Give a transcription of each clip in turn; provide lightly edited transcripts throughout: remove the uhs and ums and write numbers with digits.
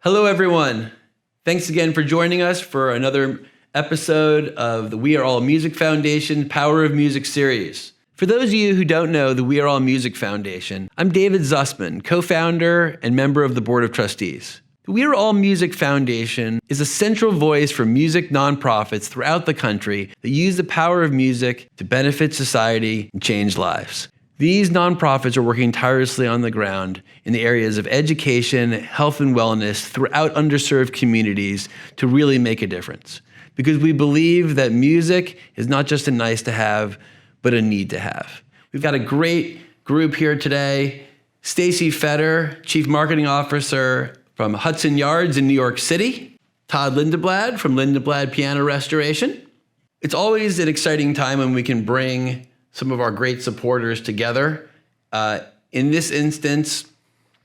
Hello, everyone. Thanks again for joining us for another episode of the We Are All Music Foundation Power of Music series. For those of you who don't know the We Are All Music Foundation, I'm David Zusman, co-founder and member of the Board of Trustees. The We Are All Music Foundation is a central voice for music nonprofits throughout the country that use the power of music to benefit society and change lives. These nonprofits are working tirelessly on the ground in the areas of education, health and wellness throughout underserved communities to really make a difference. Because we believe that music is not just a nice to have, but a need to have. We've got a great group here today. Stacey Fetter, Chief Marketing Officer from Hudson Yards in New York City. Todd Lindeblad from Lindeblad Piano Restoration. It's always an exciting time when we can bring some of our great supporters together. In this instance,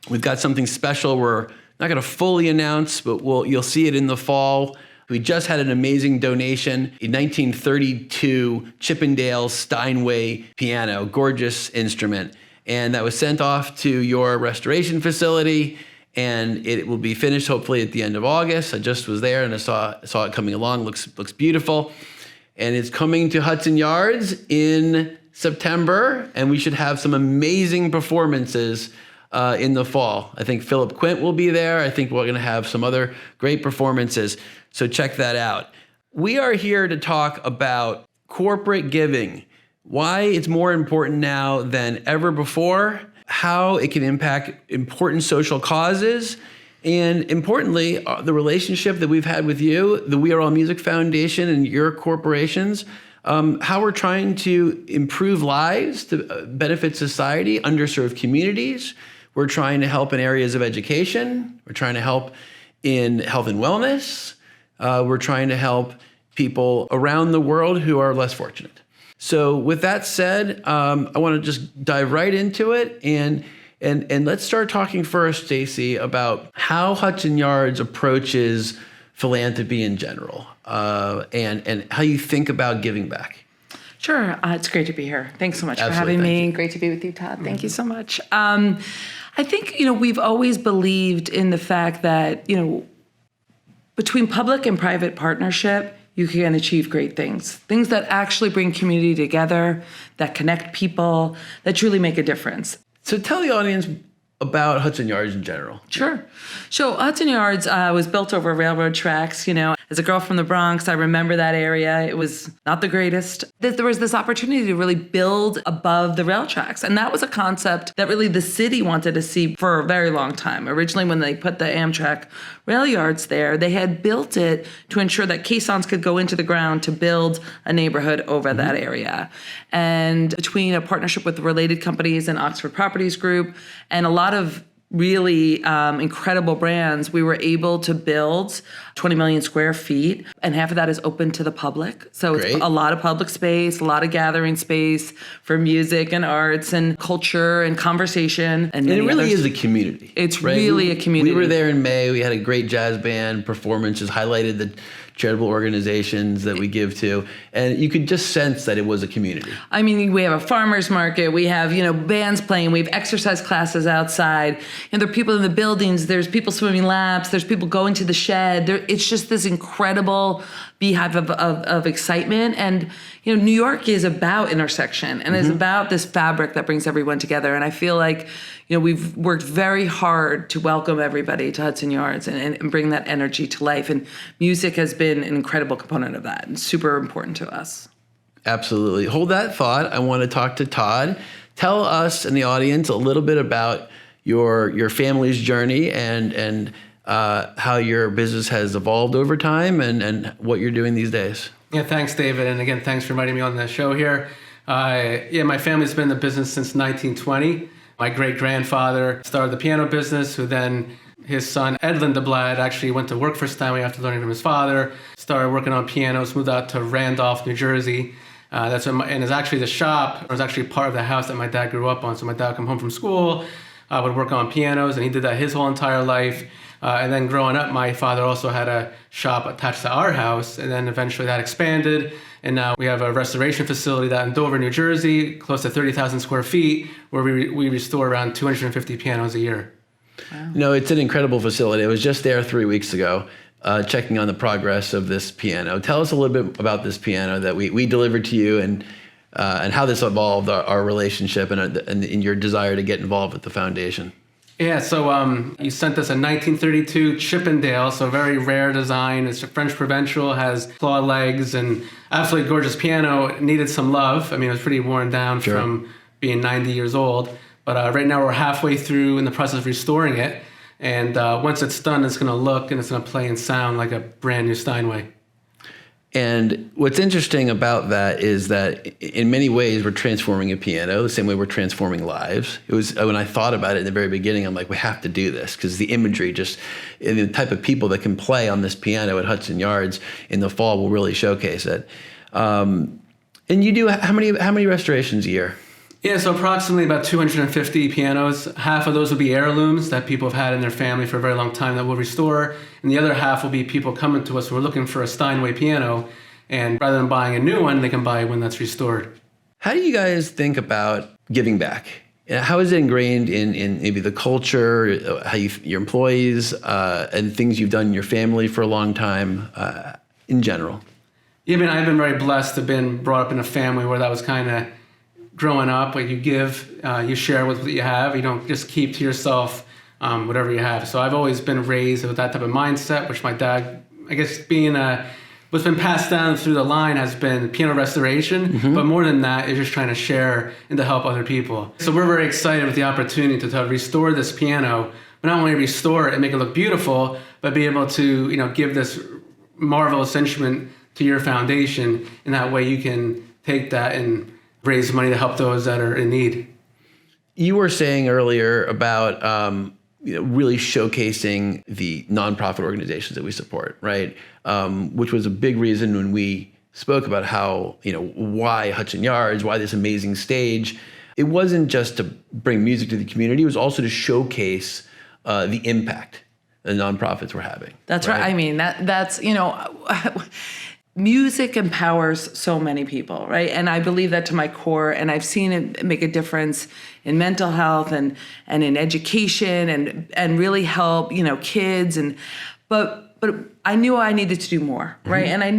we've got something special we're not going to fully announce, but you'll see it in the fall. We just had an amazing donation, a 1932 Chippendale Steinway piano, gorgeous instrument. And that was sent off to your restoration facility, and it will be finished hopefully at the end of August. I just was there and I saw it coming along, looks beautiful. And it's coming to Hudson Yards in September, and we should have some amazing performances in the fall. I think Philip Quint will be there. I think we're going to have some other great performances, so check that out. We are here to talk about corporate giving, why it's more important now than ever before, how it can impact important social causes, and importantly, the relationship that we've had with you, the We Are All Music Foundation and your corporations, how we're trying to improve lives to benefit society, underserved communities. We're trying to help in areas of education. We're trying to help in health and wellness. We're trying to help people around the world who are less fortunate. So with that said, I want to just dive right into it. And let's start talking first, Stacey, about how Hudson Yards approaches philanthropy in general, and how you think about giving back. Sure. It's great to be here. Thanks so much for having me. Great to be with you, Todd. Thank you so much. I think, we've always believed in the fact that, between public and private partnership, you can achieve great things that actually bring community together, that connect people, that truly make a difference. So tell the audience about Hudson Yards in general. Sure. So Hudson Yards was built over railroad tracks. As a girl from the Bronx, I remember that area. It was not the greatest. There was this opportunity to really build above the rail tracks. And that was a concept that really the city wanted to see for a very long time. Originally, when they put the Amtrak rail yards there, they had built it to ensure that caissons could go into the ground to build a neighborhood over that area. And between a partnership with related companies and Oxford Properties Group and a lot of really incredible brands, we were able to build 20 million square feet, and half of that is open to the public. So It's a lot of public space, a lot of gathering space for music and arts and culture and conversation. And it really is a community. It's really a community. We were there in May. We had a great jazz band performance, just highlighted the charitable organizations that we give to, and you could just sense that it was a community. I mean, we have a farmer's market, we have, bands playing, we have exercise classes outside, and there are people in the buildings, there's people swimming laps, there's people going to the shed. It's just this incredible beehive of excitement. And, New York is about intersection and is about this fabric that brings everyone together. And I feel like, we've worked very hard to welcome everybody to Hudson Yards and bring that energy to life. And music has been an incredible component of that and super important to us. Absolutely. Hold that thought. I want to talk to Todd. Tell us and the audience a little bit about your family's journey and how your business has evolved over time and what you're doing these days. Yeah, thanks, David. And again, thanks for inviting me on the show here. My family's been in the business since 1920. My great-grandfather started the piano business, who then his son, Ed Lindeblad, actually went to work for Steinway after learning from his father, started working on pianos, moved out to Randolph, New Jersey. And it's actually the shop, was actually part of the house that my dad grew up on. So my dad would come home from school, would work on pianos, and he did that his whole entire life. And then growing up, my father also had a shop attached to our house, and then eventually that expanded. And now we have a restoration facility that in Dover, New Jersey, close to 30,000 square feet, where we restore around 250 pianos a year. Wow. No, it's an incredible facility. I was just there 3 weeks ago, checking on the progress of this piano. Tell us a little bit about this piano that we delivered to you, and how this evolved our relationship and your desire to get involved with the foundation. Yeah, so you sent us a 1932 Chippendale, so very rare design. It's a French Provençal, has claw legs, and absolutely gorgeous piano. It needed some love. I mean, it was pretty worn down from being 90 years old. But right now we're halfway through in the process of restoring it. And once it's done, it's going to look and it's going to play and sound like a brand new Steinway. And what's interesting about that is that in many ways we're transforming a piano the same way we're transforming lives. It was when I thought about it in the very beginning, I'm like, we have to do this because the imagery and the type of people that can play on this piano at Hudson Yards in the fall will really showcase it. And you do how many restorations a year? Yeah, so approximately about 250 pianos. Half of those will be heirlooms that people have had in their family for a very long time that we'll restore. And the other half will be people coming to us who are looking for a Steinway piano. And rather than buying a new one, they can buy one that's restored. How do you guys think about giving back? How is it ingrained in maybe the culture, how your employees, and things you've done in your family for a long time in general? Yeah, I mean, I've been very blessed to have been brought up in a family where that was kind of growing up, like you give, you share with what you have. You don't just keep to yourself whatever you have. So I've always been raised with that type of mindset, which my dad, I guess what's been passed down through the line has been piano restoration, but more than that is just trying to share and to help other people. So we're very excited with the opportunity to restore this piano, but not only restore it and make it look beautiful, but be able to, give this marvelous instrument to your foundation. And that way you can take that and raise money to help those that are in need. You were saying earlier about really showcasing the nonprofit organizations that we support, right? Which was a big reason when we spoke about how, why Hudson Yards, why this amazing stage. It wasn't just to bring music to the community, it was also to showcase the impact the nonprofits were having. That's right. I mean, that's music empowers so many people, right? And I believe that to my core, and I've seen it make a difference in mental health and in education and really help, kids but I knew I needed to do more, right? And I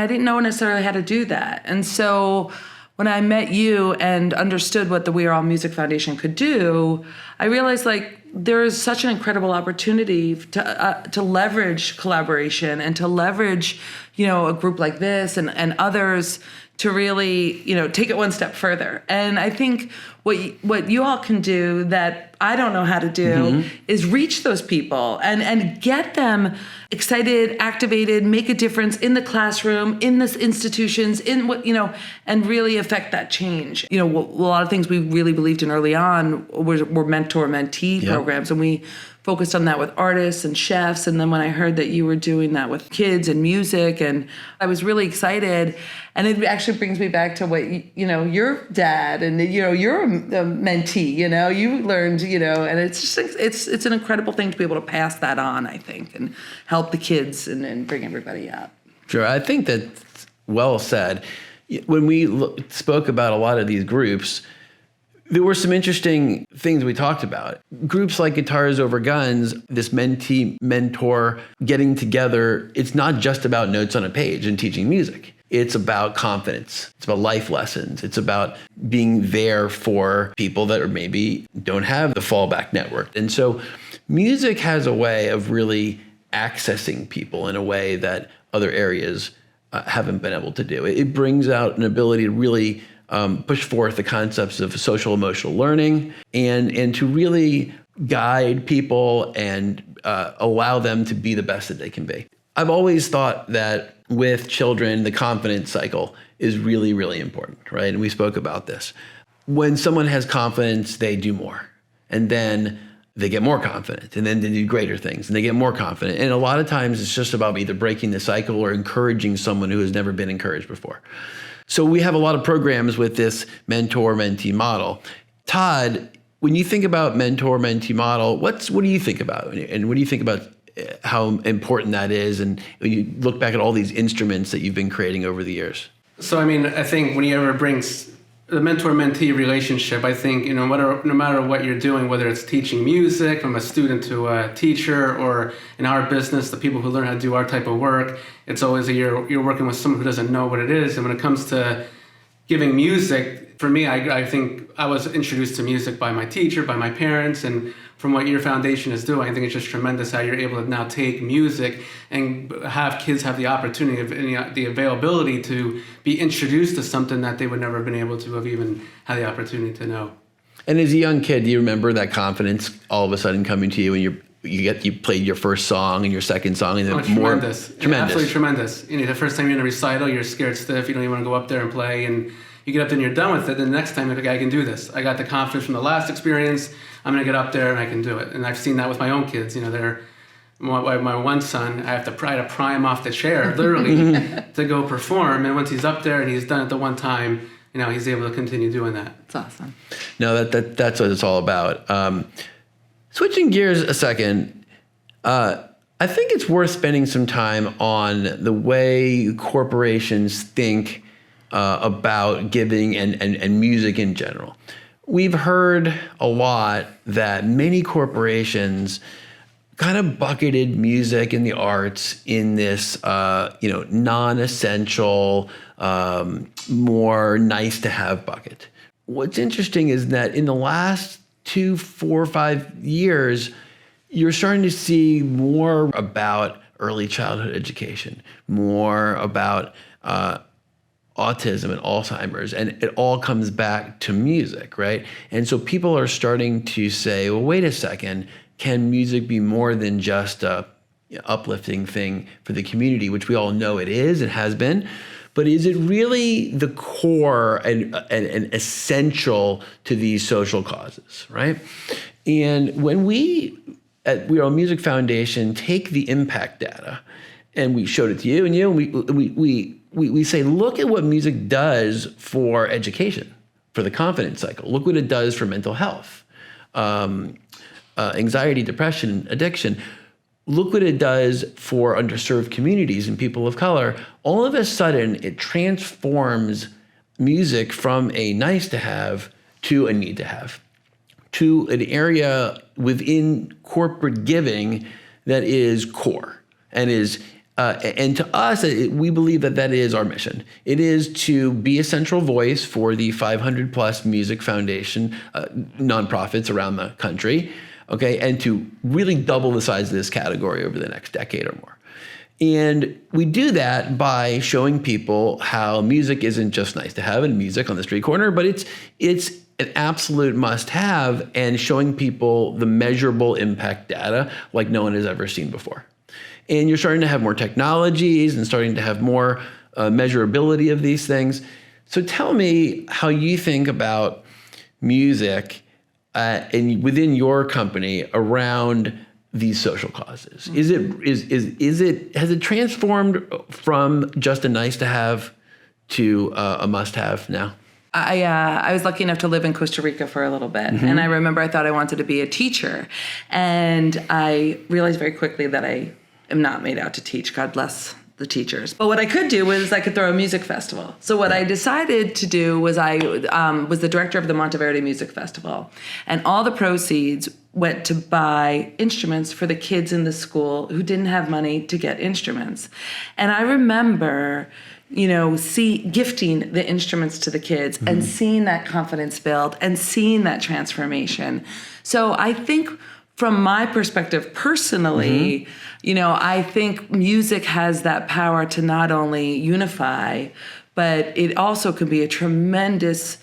didn't know necessarily how to do that. And so when I met you and understood what the We Are All Music Foundation could do, I realized there is such an incredible opportunity to leverage collaboration and to leverage, a group like this and others to really, take it one step further. And I think what you all can do that I don't know how to do is reach those people and get them excited, activated, make a difference in the classroom, in the institutions, in what, and really affect that change. A lot of things we really believed in early on were mentor-mentee programs, and we focused on that with artists and chefs. And then when I heard that you were doing that with kids and music, and I was really excited. And it actually brings me back to what, your dad and, you're a mentee, you learned, and it's just, it's an incredible thing to be able to pass that on, I think, and help the kids and bring everybody up. Sure. I think that's well said. When we spoke about a lot of these groups, there were some interesting things we talked about. Groups like Guitars Over Guns, this mentee-mentor getting together, it's not just about notes on a page and teaching music. It's about confidence. It's about life lessons. It's about being there for people that maybe don't have the fallback network. And so music has a way of really accessing people in a way that other areas haven't been able to do. It brings out an ability to really push forth the concepts of social emotional learning and to really guide people and allow them to be the best that they can be. I've always thought that with children, the confidence cycle is really, really important, right? And we spoke about this. When someone has confidence, they do more. And then they get more confident. And then they do greater things. And they get more confident. And a lot of times it's just about either breaking the cycle or encouraging someone who has never been encouraged before. So we have a lot of programs with this mentor-mentee model. Todd, when you think about mentor-mentee model, what do you think about? And what do you think about how important that is? And when you look back at all these instruments that you've been creating over the years. So, I think when you ever bring the mentor-mentee relationship, I think, no matter what you're doing, whether it's teaching music from a student to a teacher, or in our business, the people who learn how to do our type of work, it's always you're working with someone who doesn't know what it is. And when it comes to giving music, for me, I think I was introduced to music by my teacher, by my parents, and from what your foundation is doing, I think it's just tremendous how you're able to now take music and have kids have the opportunity of the availability to be introduced to something that they would never have been able to have even had the opportunity to know. And as a young kid, do you remember that confidence all of a sudden coming to you when you played your first song and your second song, and then tremendous. Tremendous, yeah, absolutely tremendous. The first time you're in a recital, you're scared stiff. You don't even want to go up there and play, and you get up there and you're done with it. Then the next time you're like, I can do this. I got the confidence from the last experience. I'm gonna get up there and I can do it. And I've seen that with my own kids. My one son, I had to pry him off the chair, literally, to go perform. And once he's up there and he's done it the one time, he's able to continue doing that. It's awesome. No, that's what it's all about. Switching gears a second, I think it's worth spending some time on the way corporations think about giving and music in general. We've heard a lot that many corporations kind of bucketed music and the arts in this, non-essential, more nice to have bucket. What's interesting is that in the last 2, 4, 5 years, you're starting to see more about early childhood education, more about autism and Alzheimer's, and it all comes back to music, right? And so people are starting to say, well, wait a second, can music be more than just a uplifting thing for the community, which we all know it is and has been, but is it really the core and essential to these social causes, right? And when we at We Are All Music Foundation take the impact data, and we showed it to you, and we say, look at what music does for education, for the confidence cycle. Look what it does for mental health, anxiety, depression, addiction. Look what it does for underserved communities and people of color. All of a sudden, it transforms music from a nice to have to a need to have, to an area within corporate giving that is core and is and to us, we believe that is our mission. It is to be a central voice for the 500 plus music foundation nonprofits around the country, okay, and to really double the size of this category over the next decade or more. And we do that by showing people how music isn't just nice to have and music on the street corner, but it's an absolute must-have, and showing people the measurable impact data like no one has ever seen before. And you're starting to have more technologies and starting to have more measurability of these things. So tell me how you think about music and within your company around these social causes. Has it transformed from just a nice to have to a must have now? I was lucky enough to live in Costa Rica for a little bit. Mm-hmm. And I remember I thought I wanted to be a teacher. And I realized very quickly that I am not made out to teach. God bless the teachers. But what I could do was I could throw a music festival. So what I decided to do was I was the director of the Monteverde Music Festival. And all the proceeds went to buy instruments for the kids in the school who didn't have money to get instruments. And I remember gifting the instruments to the kids and seeing that confidence build and seeing that transformation. So I think from my perspective personally, I think music has that power to not only unify, but it also can be a tremendous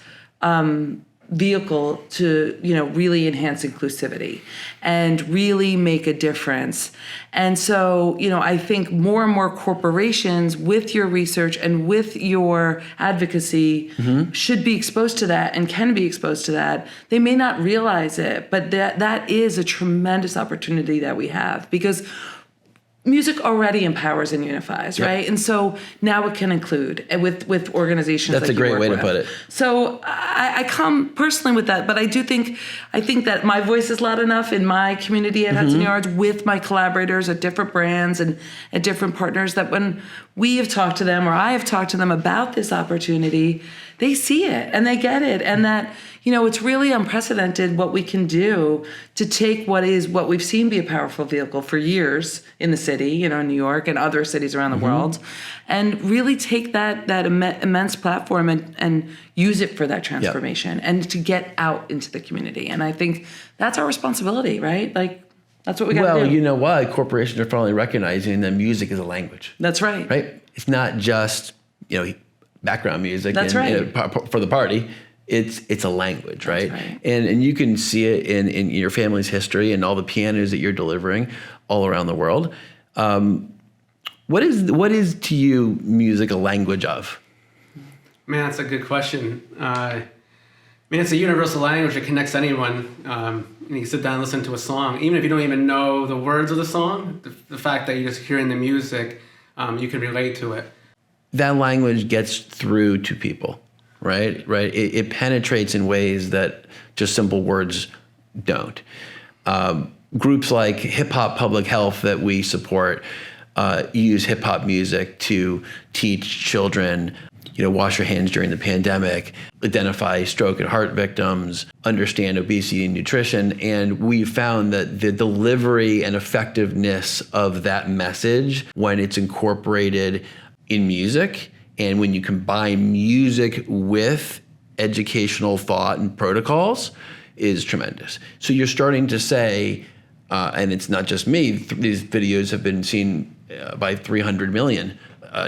vehicle to, really enhance inclusivity and really make a difference. And so, I think more and more corporations with your research and with your advocacy should be exposed to that and can be exposed to that. They may not realize it, but that is a tremendous opportunity that we have, because music already empowers and unifies, right? And so now it can include with organizations. That's a great way to put it. So I come personally with that, but I think that my voice is loud enough in my community at Hudson Yards with my collaborators at different brands and at different partners, that when we have talked to them or I have talked to them about this opportunity, they see it and they get it. And that, it's really unprecedented what we can do to take what we've seen be a powerful vehicle for years in the city, New York and other cities around the world, and really take that immense platform and use it for that transformation and to get out into the community. And I think that's our responsibility, right? Like, that's what we got to do. Well, you know why? Corporations are finally recognizing that music is a language. That's right. Right? It's not just, background music That's right. For the party. It's a language, right? That's right. And you can see it in your family's history and all the pianos that you're delivering all around the world. What is to you music a language of? Man, that's a good question. It's a universal language that connects anyone. And you sit down and listen to a song, even if you don't even know the words of the song, the fact that you're just hearing the music, you can relate to it. That language gets through to people, right? Right. It penetrates in ways that just simple words don't. Groups like Hip Hop Public Health that we support use hip hop music to teach children, wash your hands during the pandemic, identify stroke and heart victims, understand obesity and nutrition. And we found that the delivery and effectiveness of that message, when it's incorporated in music, and when you combine music with educational thought and protocols, is tremendous. So you're starting to say, and it's not just me, these videos have been seen by 300 million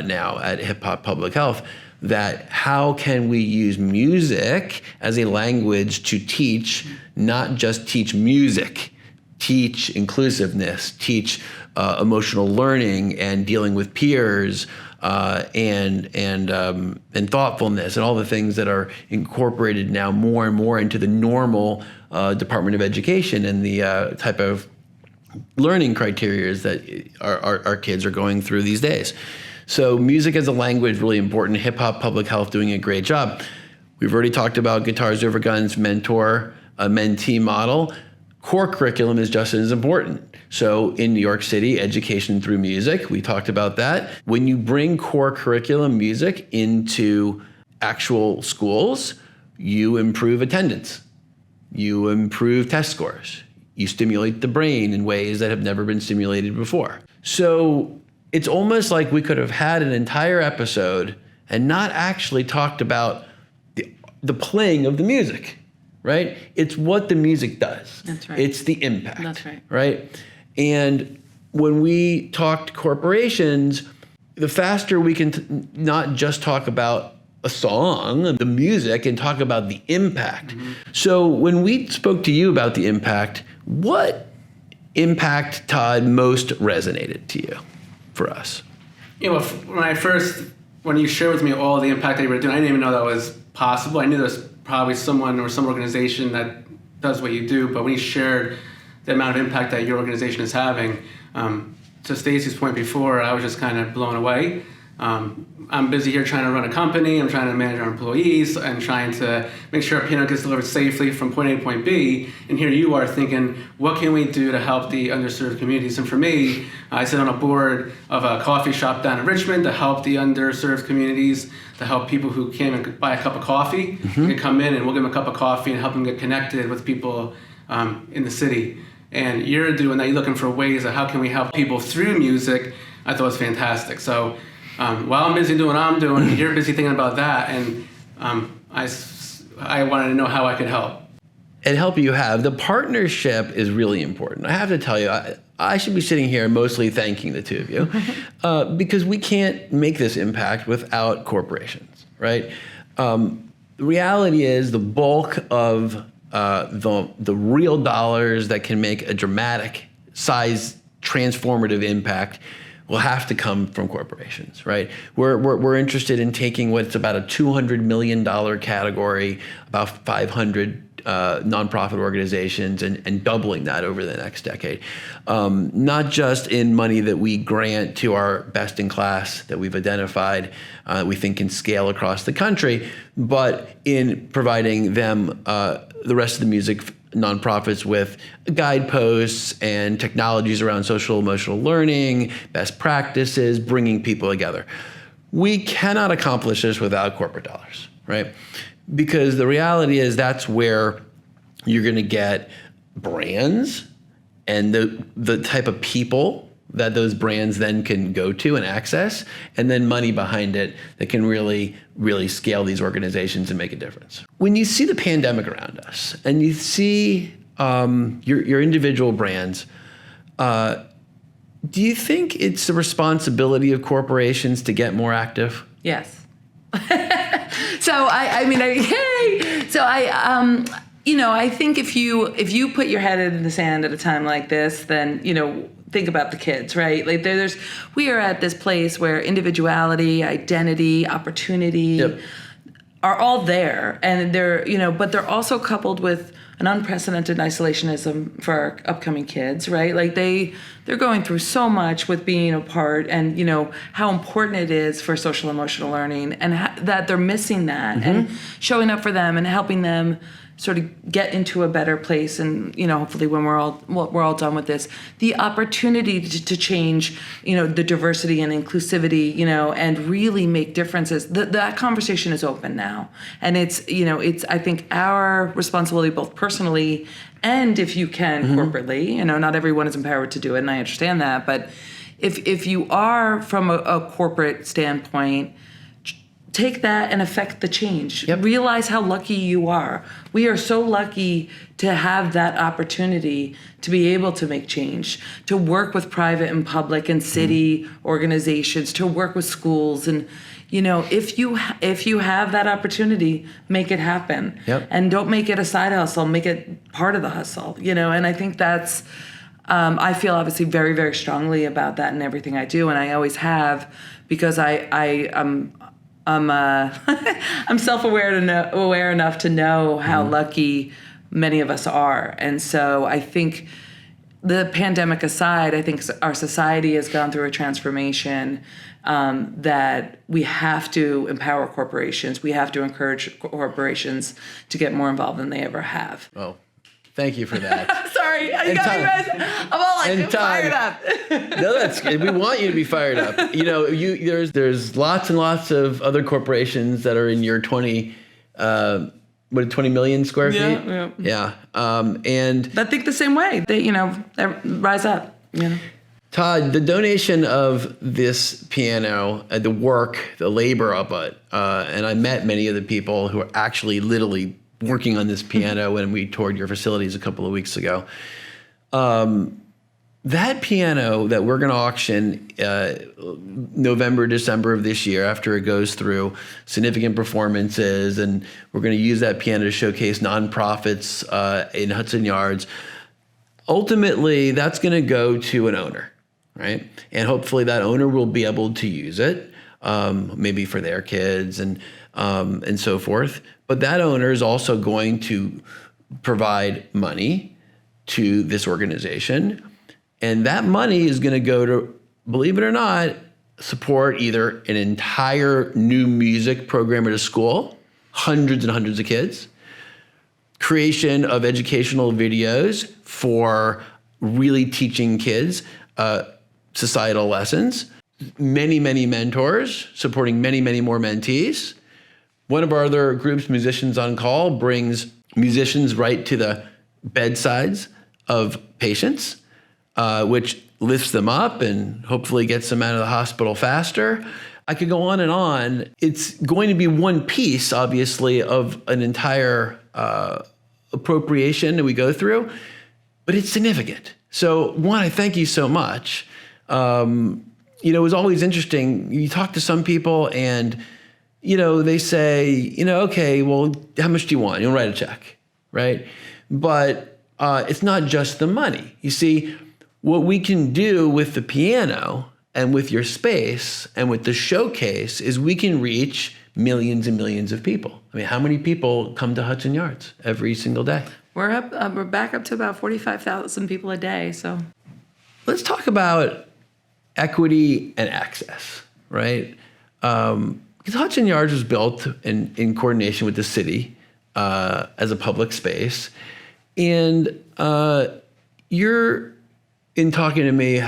now at Hip Hop Public Health, that how can we use music as a language to teach, not just teach music, teach inclusiveness, teach emotional learning and dealing with peers, and thoughtfulness, and all the things that are incorporated now more and more into the normal Department of Education and the type of learning criteria that our kids are going through these days. So music as a language, really important. Hip Hop Public Health doing a great job. We've already talked about Guitars Over Guns, mentor, a mentee model. Core curriculum is just as important. So in New York City, education through music, we talked about that. When you bring core curriculum music into actual schools, you improve attendance. You improve test scores. You stimulate the brain in ways that have never been stimulated before. So it's almost like we could have had an entire episode and not actually talked about the playing of the music, right? It's what the music does. That's right. It's the impact. That's right. Right? And when we talked corporations, the faster we can not just talk about a song, the music, and talk about the impact. Mm-hmm. So when we spoke to you about the impact, what impact, Todd, most resonated to you for us? When you shared with me all the impact that you were doing, I didn't even know that was possible. I knew there was probably someone or some organization that does what you do, but when you shared the amount of impact that your organization is having, to Stacey's point before, I was just kind of blown away. I'm busy here trying to run a company. I'm trying to manage our employees and trying to make sure our piano gets delivered safely from point A to point B. And here you are thinking, what can we do to help the underserved communities? And for me, I sit on a board of a coffee shop down in Richmond to help the underserved communities, to help people who can't even buy a cup of coffee. Mm-hmm. Can come in and we'll give them a cup of coffee and help them get connected with people in the city. And you're doing that. You're looking for ways of how can we help people through music. I thought it was fantastic. So while I'm busy doing what I'm doing, you're busy thinking about that, and I wanted to know how I could help. And help you have. The partnership is really important. I have to tell you, I should be sitting here mostly thanking the two of you because we can't make this impact without corporations, right? The reality is the bulk of the real dollars that can make a dramatic size transformative impact will have to come from corporations, right? We're interested in taking what's about a $200 million category, about 500 nonprofit organizations, and doubling that over the next decade. Not just in money that we grant to our best in class that we've identified, we think can scale across the country, but in providing them, the rest of the music nonprofits, with guideposts and technologies around social emotional learning, best practices, bringing people together. We cannot accomplish this without corporate dollars. right? Because the reality is that's where you're going to get brands and the type of people that those brands then can go to and access, and then money behind it that can really, really scale these organizations and make a difference. When you see the pandemic around us and you see your individual brands, do you think it's the responsibility of corporations to get more active? Yes. I think if you put your head in the sand at a time like this, then, think about the kids, right? Like we are at this place where individuality, identity, opportunity are all there. And but they're also coupled with an unprecedented isolationism for our upcoming kids, right? Like they're going through so much with being apart, and how important it is for social emotional learning, and that they're missing that, and showing up for them and helping them sort of get into a better place. And hopefully when we're all done with this, the opportunity to change the diversity and inclusivity, and really make differences. That conversation is open now, and it's I think our responsibility, both personally and, if you can, corporately. Not everyone is empowered to do it, and I understand that, but if you are from a corporate standpoint, take that and affect the change. Realize how lucky you are. We are so lucky to have that opportunity to be able to make change, to work with private and public and city organizations, to work with schools. And, if you have that opportunity, make it happen. And don't make it a side hustle, make it part of the hustle, and I think that's, I feel obviously very, very strongly about that in everything I do. And I always have, because I'm self-aware aware enough to know how lucky many of us are. And so I think, the pandemic aside, I think our society has gone through a transformation that we have to empower corporations. We have to encourage corporations to get more involved than they ever have. Oh, thank you for that. Sorry, I'm all fired up. No, that's good. We want you to be fired up. There's lots and lots of other corporations that are in your 20 million square feet? Yeah. And that think the same way. They, rise up. Todd, the donation of this piano, the work, the labor of it, and I met many of the people who are actually literally working on this piano when we toured your facilities a couple of weeks ago. That piano that we're going to auction November, December of this year, after it goes through significant performances, and we're going to use that piano to showcase nonprofits in Hudson Yards. Ultimately, that's going to go to an owner, right? And hopefully that owner will be able to use it, maybe for their kids and so forth. But that owner is also going to provide money to this organization. And that money is going to go to, believe it or not, support either an entire new music program at a school, hundreds and hundreds of kids, creation of educational videos for really teaching kids societal lessons, many, many mentors supporting many, many more mentees. One of our other groups, Musicians on Call, brings musicians right to the bedsides of patients, which lifts them up and hopefully gets them out of the hospital faster. I could go on and on. It's going to be one piece, obviously, of an entire appropriation that we go through, but it's significant. So, one, I thank you so much. It was always interesting. You talk to some people and, they say, okay, well, how much do you want? You'll write a check, right? But it's not just the money. You see, what we can do with the piano and with your space and with the showcase is we can reach millions and millions of people. I mean, how many people come to Hudson Yards every single day? We're back up to about 45,000 people a day. So let's talk about equity and access, right? Because Hudson Yards was built in coordination with the city as a public space. And you're, in talking to me,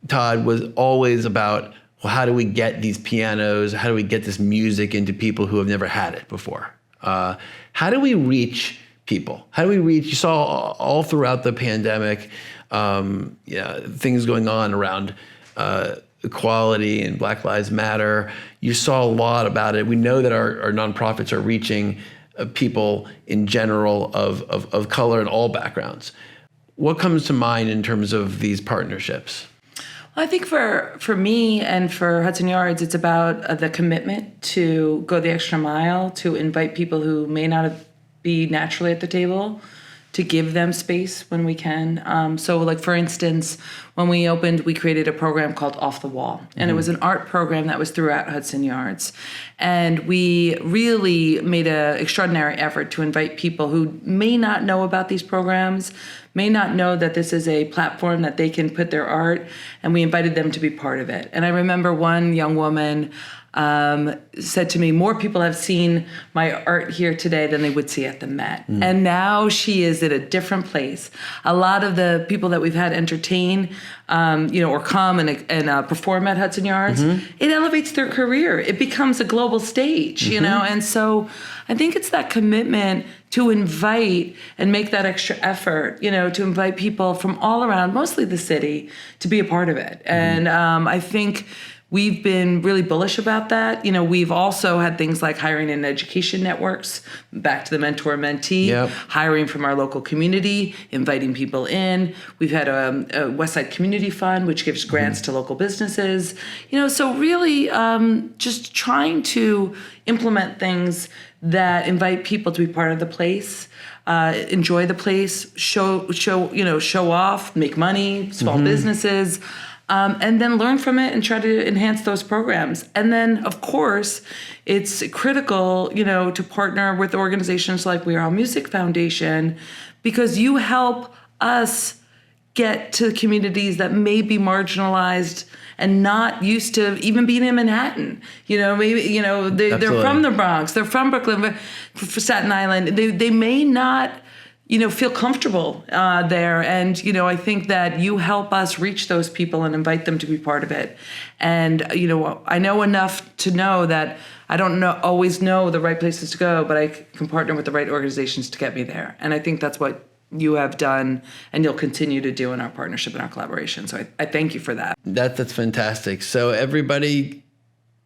Todd, was always about well, how do we get these pianos? How do we get this music into people who have never had it before? How do we reach people? How do we reach? You saw all throughout the pandemic, things going on around equality and Black Lives Matter. You saw a lot about it. We know that our nonprofits are reaching people in general of color and all backgrounds. What comes to mind in terms of these partnerships? I think for me and for Hudson Yards, it's about the commitment to go the extra mile, to invite people who may not be naturally at the table, to give them space when we can. So like, for instance, when we opened, we created a program called Off the Wall. And it was an art program that was throughout Hudson Yards. And we really made an extraordinary effort to invite people who may not know about these programs, may not know that this is a platform that they can put their art, and we invited them to be part of it. And I remember one young woman said to me, more people have seen my art here today than they would see at the Met. And now she is at a different place. A lot of the people that we've had entertain, or come and perform at Hudson Yards, it elevates their career. It becomes a global stage, and so I think it's that commitment to invite and make that extra effort, to invite people from all around, mostly the city, to be a part of it. And I think we've been really bullish about that. We've also had things like hiring in education networks, back to the mentor-mentee, hiring from our local community, inviting people in. We've had a Westside Community Fund, which gives grants to local businesses. So really just trying to implement things that invite people to be part of the place, enjoy the place, show off, make money, small businesses. And then learn from it and try to enhance those programs. And then, of course, it's critical, to partner with organizations like We Are All Music Foundation, because you help us get to communities that may be marginalized and not used to even being in Manhattan. Maybe, they're from the Bronx, they're from Brooklyn, for Staten Island. They may not feel comfortable there. And, I think that you help us reach those people and invite them to be part of it. And, I know enough to know that I don't always know the right places to go, but I can partner with the right organizations to get me there. And I think that's what you have done and you'll continue to do in our partnership and our collaboration. So I thank you for that. That's fantastic. So everybody,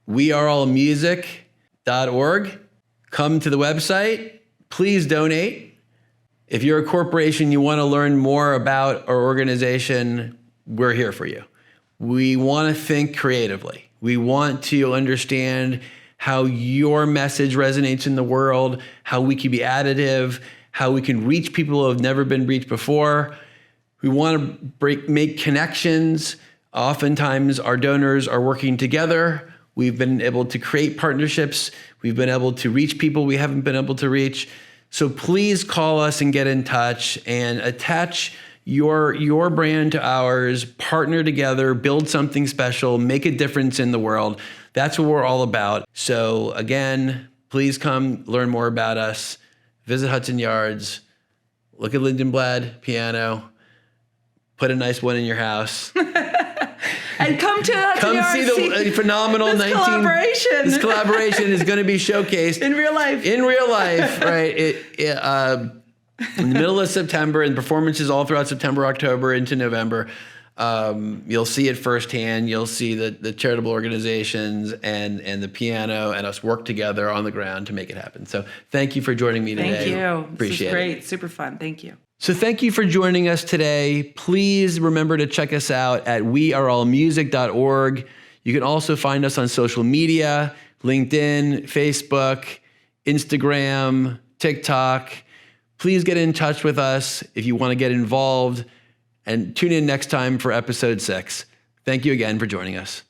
weareallmusic.org. Come to the website. Please donate. If you're a corporation, you want to learn more about our organization, we're here for you. We want to think creatively. We want to understand how your message resonates in the world, how we can be additive, how we can reach people who have never been reached before. We want to make connections. Oftentimes, our donors are working together. We've been able to create partnerships. We've been able to reach people we haven't been able to reach. So please call us and get in touch and attach your brand to ours, partner together, build something special, make a difference in the world. That's what we're all about. So again, please come learn more about us. Visit Hudson Yards, look at Lindeblad piano, put a nice one in your house. And come to Hudson Yards. See the phenomenal this collaboration. This collaboration is going to be showcased in real life. In real life, right? In the middle of September, and performances all throughout September, October, into November. You'll see it firsthand. You'll see the charitable organizations and the piano and us work together on the ground to make it happen. So thank you for joining me today. Thank you. Appreciate it. This is great. Super fun. Thank you. So thank you for joining us today. Please remember to check us out at weareallmusic.org. You can also find us on social media, LinkedIn, Facebook, Instagram, TikTok. Please get in touch with us if you want to get involved, and tune in next time for episode 6. Thank you again for joining us.